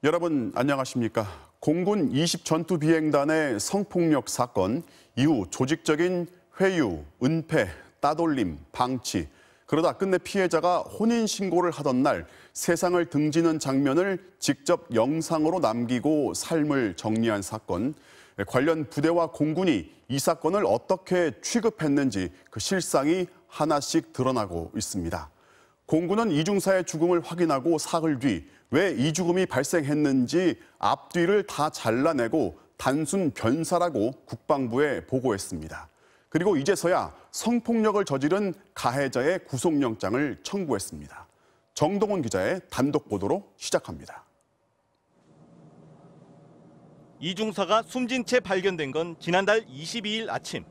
여러분 안녕하십니까? 공군 20전투비행단의 성폭력 사건 이후 조직적인 회유, 은폐, 따돌림, 방치, 그러다 끝내 피해자가 혼인신고를 하던 날 세상을 등지는 장면을 직접 영상으로 남기고 삶을 정리한 사건. 관련 부대와 공군이 이 사건을 어떻게 취급했는지 그 실상이 하나씩 드러나고 있습니다. 공군은 이중사의 죽음을 확인하고 사흘 뒤 왜 이 죽음이 발생했는지 앞뒤를 다 잘라내고 단순 변사라고 국방부에 보고했습니다. 그리고 이제서야 성폭력을 저지른 가해자의 구속영장을 청구했습니다. 정동원 기자의 단독 보도로 시작합니다. 이중사가 숨진 채 발견된 건 지난달 22일 아침.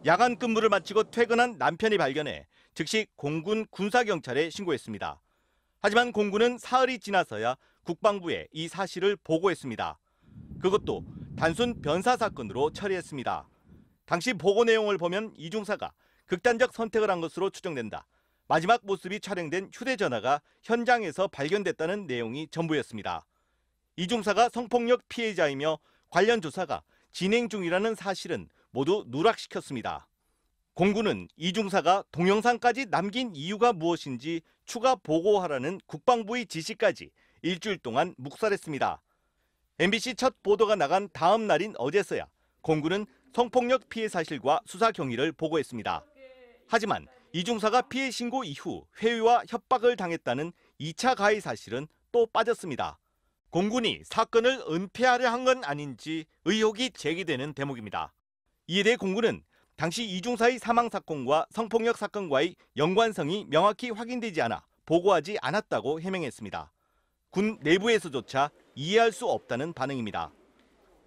야간 근무를 마치고 퇴근한 남편이 발견해 즉시 공군 군사경찰에 신고했습니다. 하지만 공군은 사흘이 지나서야 국방부에 이 사실을 보고했습니다. 그것도 단순 변사 사건으로 처리했습니다. 당시 보고 내용을 보면 이중사가 극단적 선택을 한 것으로 추정된다. 마지막 모습이 촬영된 휴대전화가 현장에서 발견됐다는 내용이 전부였습니다. 이중사가 성폭력 피해자이며 관련 조사가 진행 중이라는 사실은 모두 누락시켰습니다. 공군은 이중사가 동영상까지 남긴 이유가 무엇인지 추가 보고하라는 국방부의 지시까지 일주일 동안 묵살했습니다. MBC 첫 보도가 나간 다음 날인 어제서야 공군은 성폭력 피해 사실과 수사 경위를 보고했습니다. 하지만 이중사가 피해 신고 이후 회유와 협박을 당했다는 2차 가해 사실은 또 빠졌습니다. 공군이 사건을 은폐하려 한 건 아닌지 의혹이 제기되는 대목입니다. 이에 대해 공군은 당시 이중사의 사망 사건과 성폭력 사건과의 연관성이 명확히 확인되지 않아 보고하지 않았다고 해명했습니다. 군 내부에서조차 이해할 수 없다는 반응입니다.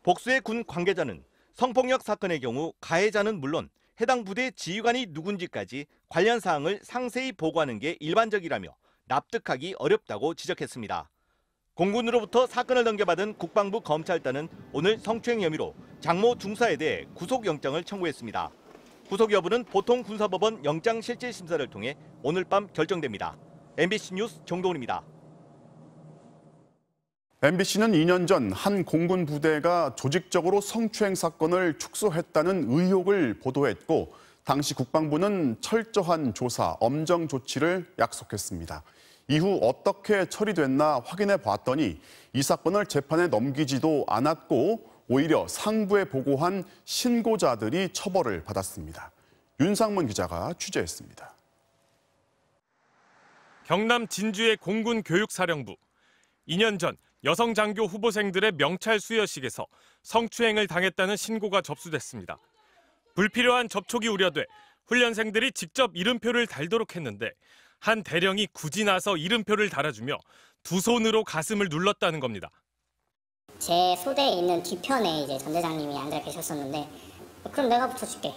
복수의 군 관계자는 성폭력 사건의 경우 가해자는 물론 해당 부대 지휘관이 누군지까지 관련 사항을 상세히 보고하는 게 일반적이라며 납득하기 어렵다고 지적했습니다. 공군으로부터 사건을 넘겨받은 국방부 검찰단은 오늘 성추행 혐의로 장모 중사에 대해 구속영장을 청구했습니다. 구속 여부는 보통 군사법원 영장실질심사를 통해 오늘 밤 결정됩니다. MBC 뉴스 정동훈입니다. MBC는 2년 전 한 공군 부대가 조직적으로 성추행 사건을 축소했다는 의혹을 보도했고 당시 국방부는 철저한 조사, 엄정 조치를 약속했습니다. 이후 어떻게 처리됐나 확인해 봤더니 이 사건을 재판에 넘기지도 않았고 오히려 상부에 보고한 신고자들이 처벌을 받았습니다. 윤상문 기자가 취재했습니다. 경남 진주의 공군 교육사령부. 2년 전 여성 장교 후보생들의 명찰 수여식에서 성추행을 당했다는 신고가 접수됐습니다. 불필요한 접촉이 우려돼 훈련생들이 직접 이름표를 달도록 했는데 한 대령이 굳이 나서 이름표를 달아주며 두 손으로 가슴을 눌렀다는 겁니다. 제 소대에 있는 뒤편에 이제 전대장님이 앉아 계셨었는데 그럼 내가 붙여줄게.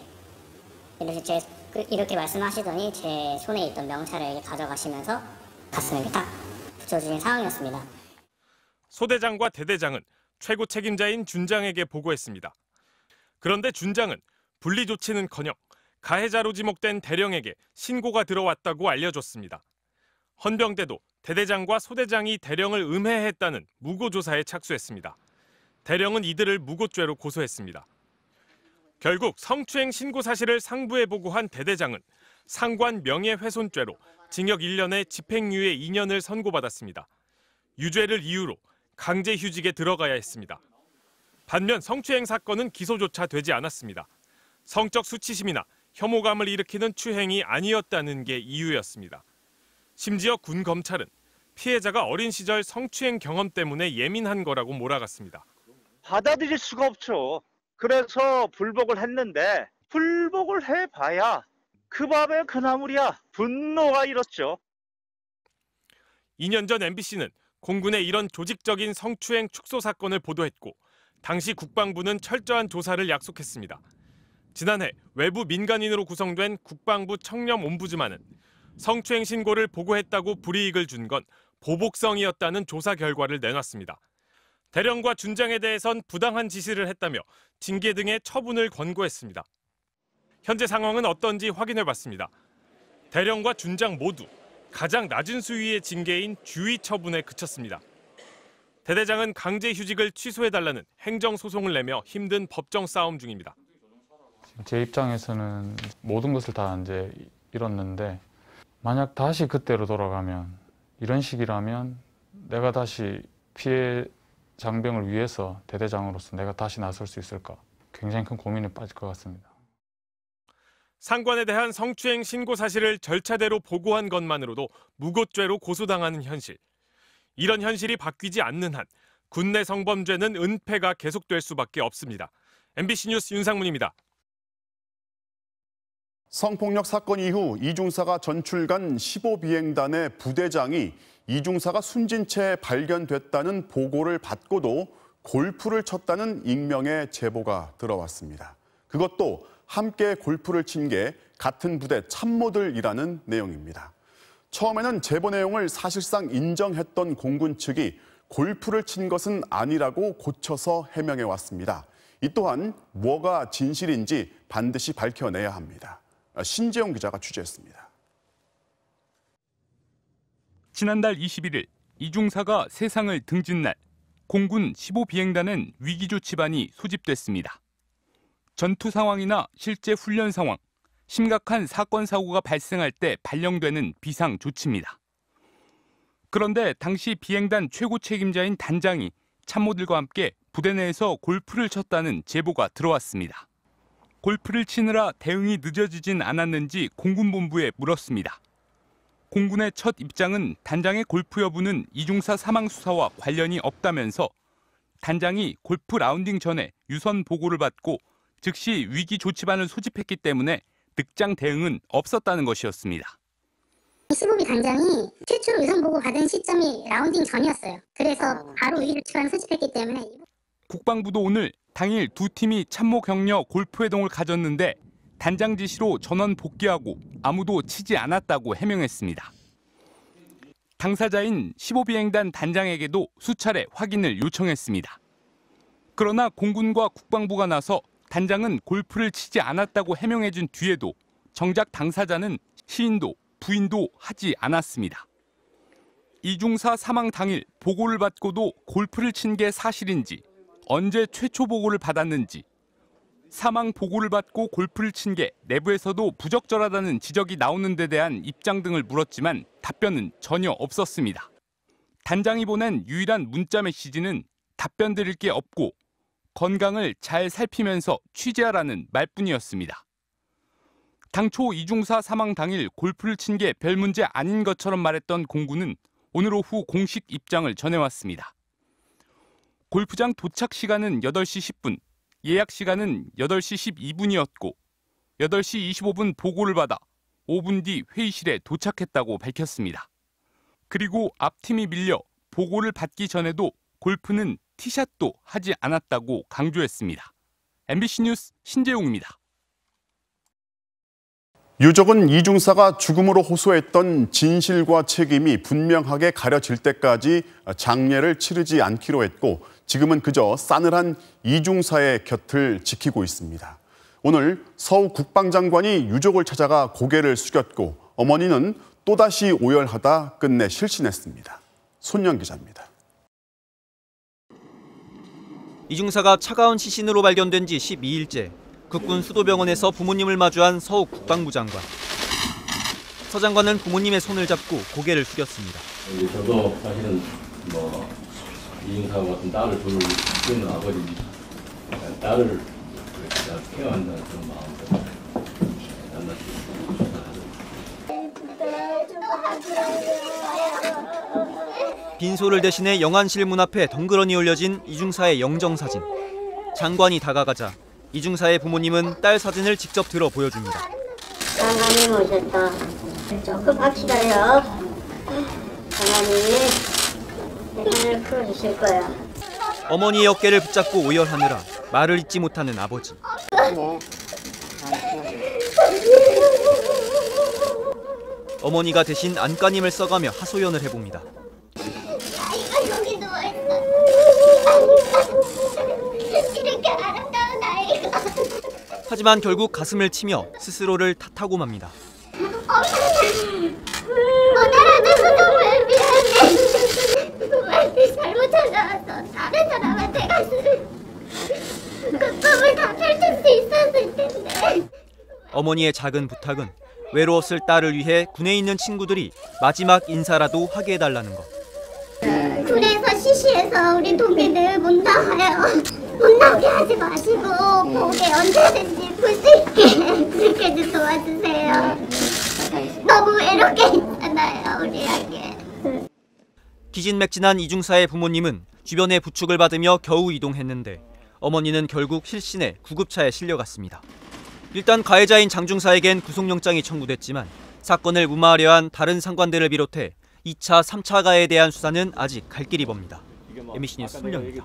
이렇게 말씀하시더니 제 손에 있던 명찰을 가져가시면서 가슴에 딱 붙여주신 상황이었습니다. 소대장과 대대장은 최고 책임자인 준장에게 보고했습니다. 그런데 준장은 분리 조치는커녕 가해자로 지목된 대령에게 신고가 들어왔다고 알려줬습니다. 헌병대도 대대장과 소대장이 대령을 음해했다는 무고조사에 착수했습니다. 대령은 이들을 무고죄로 고소했습니다. 결국 성추행 신고 사실을 상부에 보고한 대대장은 상관 명예훼손죄로 징역 1년에 집행유예 2년을 선고받았습니다. 유죄를 이유로 강제휴직에 들어가야 했습니다. 반면 성추행 사건은 기소조차 되지 않았습니다. 성적 수치심이나 혐오감을 일으키는 추행이 아니었다는 게 이유였습니다. 심지어 군 검찰은 피해자가 어린 시절 성추행 경험 때문에 예민한 거라고 몰아갔습니다. 받아들일 수가 없죠. 그래서 불복을 했는데 불복을 해봐야 그 밥에 그 나물이야. 분노가 일었죠. 2년 전 MBC는 공군의 이런 조직적인 성추행 축소 사건을 보도했고 당시 국방부는 철저한 조사를 약속했습니다. 지난해 외부 민간인으로 구성된 국방부 청렴옴부즈만은 성추행 신고를 보고했다고 불이익을 준 건 보복성이었다는 조사 결과를 내놨습니다. 대령과 준장에 대해선 부당한 지시를 했다며 징계 등의 처분을 권고했습니다. 현재 상황은 어떤지 확인해봤습니다. 대령과 준장 모두 가장 낮은 수위의 징계인 주의 처분에 그쳤습니다. 대대장은 강제휴직을 취소해달라는 행정소송을 내며 힘든 법정 싸움 중입니다. 제 입장에서는 모든 것을 다 이제 잃었는데 만약 다시 그때로 돌아가면 이런 식이라면 내가 다시 피해 장병을 위해서 대대장으로서 내가 다시 나설 수 있을까? 굉장히 큰 고민에 빠질 것 같습니다. 상관에 대한 성추행 신고 사실을 절차대로 보고한 것만으로도 무고죄로 고소당하는 현실. 이런 현실이 바뀌지 않는 한 군내 성범죄는 은폐가 계속될 수밖에 없습니다. MBC 뉴스 윤상문입니다. 성폭력 사건 이후 이중사가 전출간 15비행단의 부대장이 이중사가 숨진 채 발견됐다는 보고를 받고도 골프를 쳤다는 익명의 제보가 들어왔습니다. 그것도 함께 골프를 친 게 같은 부대 참모들이라는 내용입니다. 처음에는 제보 내용을 사실상 인정했던 공군 측이 골프를 친 것은 아니라고 고쳐서 해명해 왔습니다. 이 또한 뭐가 진실인지 반드시 밝혀내야 합니다. 신재용 기자가 취재했습니다. 지난달 21일 이중사가 세상을 등진 날 공군 15비행단은 위기조치반이 소집됐습니다. 전투 상황이나 실제 훈련 상황, 심각한 사건 사고가 발생할 때 발령되는 비상조치입니다. 그런데 당시 비행단 최고 책임자인 단장이 참모들과 함께 부대 내에서 골프를 쳤다는 제보가 들어왔습니다. 골프를 치느라 대응이 늦어지진 않았는지 공군본부에 물었습니다. 공군의 첫 입장은 단장의 골프 여부는 이중사 사망 수사와 관련이 없다면서 단장이 골프 라운딩 전에 유선 보고를 받고 즉시 위기 조치반을 소집했기 때문에 늑장 대응은 없었다는 것이었습니다. 15비 단장이 최초로 유선 보고 받은 시점이 라운딩 전이었어요. 그래서 바로 위기 조치반을 소집했기 때문에. 국방부도 오늘 당일 두 팀이 참모 격려 골프 회동을 가졌는데 단장 지시로 전원 복귀하고 아무도 치지 않았다고 해명했습니다. 당사자인 15비행단 단장에게도 수차례 확인을 요청했습니다. 그러나 공군과 국방부가 나서 단장은 골프를 치지 않았다고 해명해준 뒤에도 정작 당사자는 시인도 부인도 하지 않았습니다. 이중사 사망 당일 보고를 받고도 골프를 친 게 사실인지, 언제 최초 보고를 받았는지, 사망 보고를 받고 골프를 친 게 내부에서도 부적절하다는 지적이 나오는 데 대한 입장 등을 물었지만 답변은 전혀 없었습니다. 단장이 보낸 유일한 문자 메시지는 답변 드릴 게 없고 건강을 잘 살피면서 취재하라는 말뿐이었습니다. 당초 이중사 사망 당일 골프를 친 게 별 문제 아닌 것처럼 말했던 공군은 오늘 오후 공식 입장을 전해왔습니다. 골프장 도착 시간은 8시 10분, 예약 시간은 8시 12분이었고 8시 25분 보고를 받아 5분 뒤 회의실에 도착했다고 밝혔습니다. 그리고 앞팀이 밀려 보고를 받기 전에도 골프는 티샷도 하지 않았다고 강조했습니다. MBC 뉴스 신재용입니다. 유족은 이중사가 죽음으로 호소했던 진실과 책임이 분명하게 가려질 때까지 장례를 치르지 않기로 했고 지금은 그저 싸늘한 이중사의 곁을 지키고 있습니다. 오늘 서우 국방장관이 유족을 찾아가 고개를 숙였고 어머니는 또다시 오열하다 끝내 실신했습니다. 손영 기자입니다. 이중사가 차가운 시신으로 발견된 지 12일째 국군 수도병원에서 부모님을 마주한 서욱 국방부 장관. 서 장관은 부모님의 손을 잡고 고개를 숙였습니다. 저도 사실은 이중사 같은 딸을 둘 키우는 아버지입니다. 딸을 케어한다는 그런 마음으로 빈소를 대신해 영안실 문 앞에 덩그러니 올려진 이중사의 영정사진. 장관이 다가가자 이중사의 부모님은 딸 사진을 직접 들어 보여줍니다. 장관님 오셨다. 조금만 기다려. 장관님이 손을 풀어주실 거야. 어머니의 어깨를 붙잡고 오열하느라 말을 잇지 못하는 아버지. 어머니가 대신 안간힘을 써가며 하소연을 해봅니다. 아이가 여기 누워있어. 이렇게 아름다운 아이가. 하지만 결국 가슴을 치며 스스로를 탓하고 맙니다. 못 알아줘서 정말 미안해. 정말 미안해. 잘못 찾아와서 다른 사람한테 갔으면 그 꿈을 다 펼칠 수 있었을 텐데. 어머니의 작은 부탁은 외로웠을 딸을 위해 군에 있는 친구들이 마지막 인사라도 하게 해달라는 것. 군에서 시시해서 우리 동기들 못 나와요. 못 나오게 하지 마시고 보게 언제든지 볼 수 있게 그렇게 좀 도와주세요. 너무 외롭게 있잖아요, 우리 아기. 기진맥진한 이중사의 부모님은 주변의 부축을 받으며 겨우 이동했는데 어머니는 결국 실신해 구급차에 실려갔습니다. 일단 가해자인 장중사에겐 구속영장이 청구됐지만 사건을 무마하려 한 다른 상관들을 비롯해 2차, 3차 가해에 대한 수사는 아직 갈 길이 멉니다. MBC 뉴스 손령입니다.